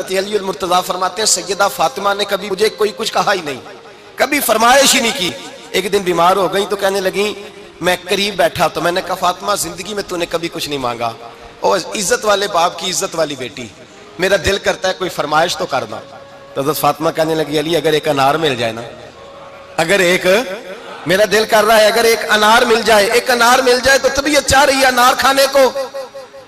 علی المرتضیٰ فرماتے ہیں سیدہ فاطمہ نے کبھی مجھے کوئی کچھ کہا ہی نہیں، کبھی فرمائش ہی نہیں کی۔ ایک دن بیمار ہو گئی تو کہنے لگیں، میں قریب بیٹھا تو میں نے کہا فاطمہ زندگی میں تو نے کبھی کچھ نہیں مانگا، اور عزت والے باپ کی عزت والی بیٹی، میرا دل کرتا ہے کوئی فرمائش تو کرنا۔ تو حضرت فاطمہ کہنے لگی علی اگر ایک انار مل جائے نا، اگر ایک، میرا دل کر رہا ہے اگر ایک انار مل جائے، ایک انار مل جائے تو طبیعت چاہ رہی ہے انار کھانے کو۔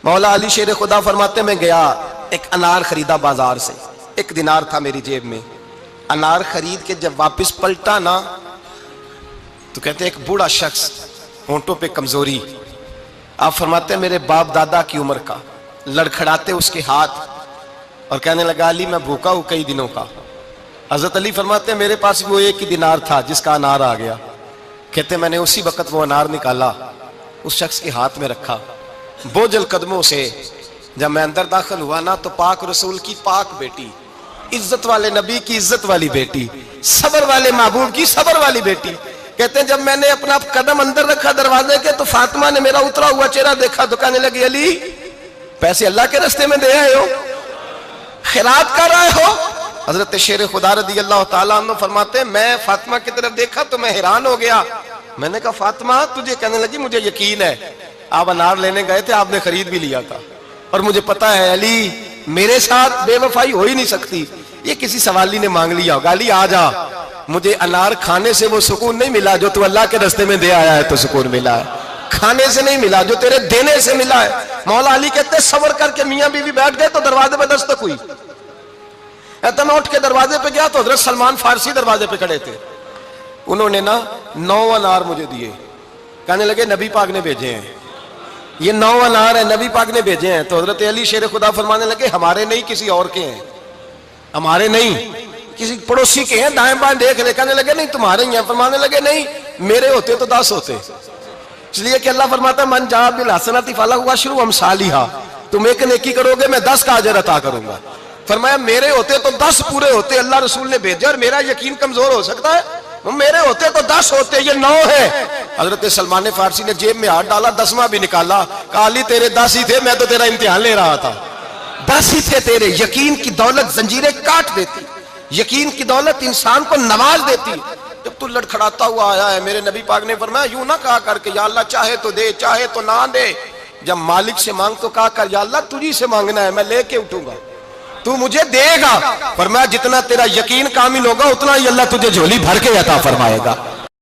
مولا علی شیر خدا فرماتے میں گیا، ایک انار خریدا بازار سے، 1 دینار تھا میری جیب میں، انار خرید کے جب واپس پلٹا نا تو کہتے ہیں ایک بوڑھا شخص، ہونٹوں پہ کمزوری، آپ فرماتے ہیں میرے باپ دادا کی عمر کا، لڑکھڑاتے اس کے ہاتھ اور کہنے لگا علی میں بھوکا ہوں کئی دنوں کا۔ حضرت علی فرماتے ہیں میرے پاس وہ 1 ہی دینار تھا جس کا انار آ گیا، کہتے ہیں میں نے اسی وقت وہ انار نکالا، اس شخص کے ہاتھ میں رکھا، بوجھل قدموں سے جب میں اندر داخل ہوا نا تو پاک رسول کی پاک بیٹی، عزت والے نبی کی عزت والی بیٹی، صبر والے محبوب کی صبر والی بیٹی، کہتے ہیں جب میں نے اپنا قدم اندر رکھا دروازے کے تو فاطمہ نے میرا اترا ہوا چہرہ دیکھا تو کہنے لگی علی پیسے اللہ کے راستے میں دے آئے ہو، خیرات کر رہے ہو؟ حضرت شیر خدا رضی اللہ تعالیٰ عنہ فرماتے ہیں میں فاطمہ کی طرف دیکھا تو میں حیران ہو گیا، میں نے کہا فاطمہ تجھے؟ کہنے لگی مجھے یقین ہے آپ انار لینے گئے تھے، آپ نے خرید بھی لیا تھا، اور مجھے پتا ہے علی میرے ساتھ بے وفائی ہو ہی نہیں سکتی، یہ کسی سوالی نے مانگ لیا ہوگا، علی آ جا، مجھے انار کھانے سے وہ سکون نہیں ملا جو تو اللہ کے راستے میں دے آیا ہے تو سکون ملا ہے، کھانے سے نہیں ملا جو تیرے دینے سے ملا ہے۔ مولا علی کہتے ہیں صبر کر کے میاں بیوی بیٹھ گئے تو دروازے پہ دستک ہوئی، میں اٹھ کے دروازے پہ گیا تو حضرت سلمان فارسی دروازے پہ کھڑے تھے، انہوں نے نا 9 انار مجھے دیے، کہنے لگے نبی پاک نے بھیجے ہیں، یہ 9 انار ہیں نبی پاک نے بھیجے ہیں۔ تو حضرت علی شیر خدا فرمانے لگے ہمارے نہیں کسی اور کے ہیں، ہمارے نہیں کسی پڑوسی کے ہیں، دائیں بائیں دیکھ لے، کہنے لگے نہیں تمہارے ہی ہیں، فرمانے لگے نہیں میرے ہوتے تو 10 ہوتے، اس لیے کہ اللہ فرماتا ہے من جاء بالحسنۃ فلہ عشر امثالھا، تم ایک نیکی کرو گے میں 10 کا اجر عطا کروں گا، فرمایا میرے ہوتے تو 10 پورے ہوتے، اللہ رسول نے بھیجا اور میرا یقین کمزور ہو سکتا ہے، میرے ہوتے تو 10 ہوتے، یہ 9 ہے۔ حضرت سلمان فارسی نے جیب میں ہاتھ ڈالا، 10واں بھی نکالا، کہا علی تیرے 10 ہی تھے، میں تو تیرا امتحان لے رہا تھا، 10 ہی تھے تیرے۔ یقین کی دولت زنجیریں کاٹ دیتی، یقین کی دولت انسان کو نواز دیتی۔ جب تو لڑکھڑاتا ہوا آیا ہے، میرے نبی پاک نے فرمایا یوں نہ کہا کر کہ یا اللہ چاہے تو دے چاہے تو نہ دے، جب مالک سے مانگ تو کہا کر یا اللہ تجھی سے مانگنا ہے، میں لے کے اٹھوں گا، تو مجھے دے گا، فرمایا جتنا تیرا یقین کامل ہوگا اتنا ہی اللہ تجھے جھولی بھر کے عطا فرمائے گا۔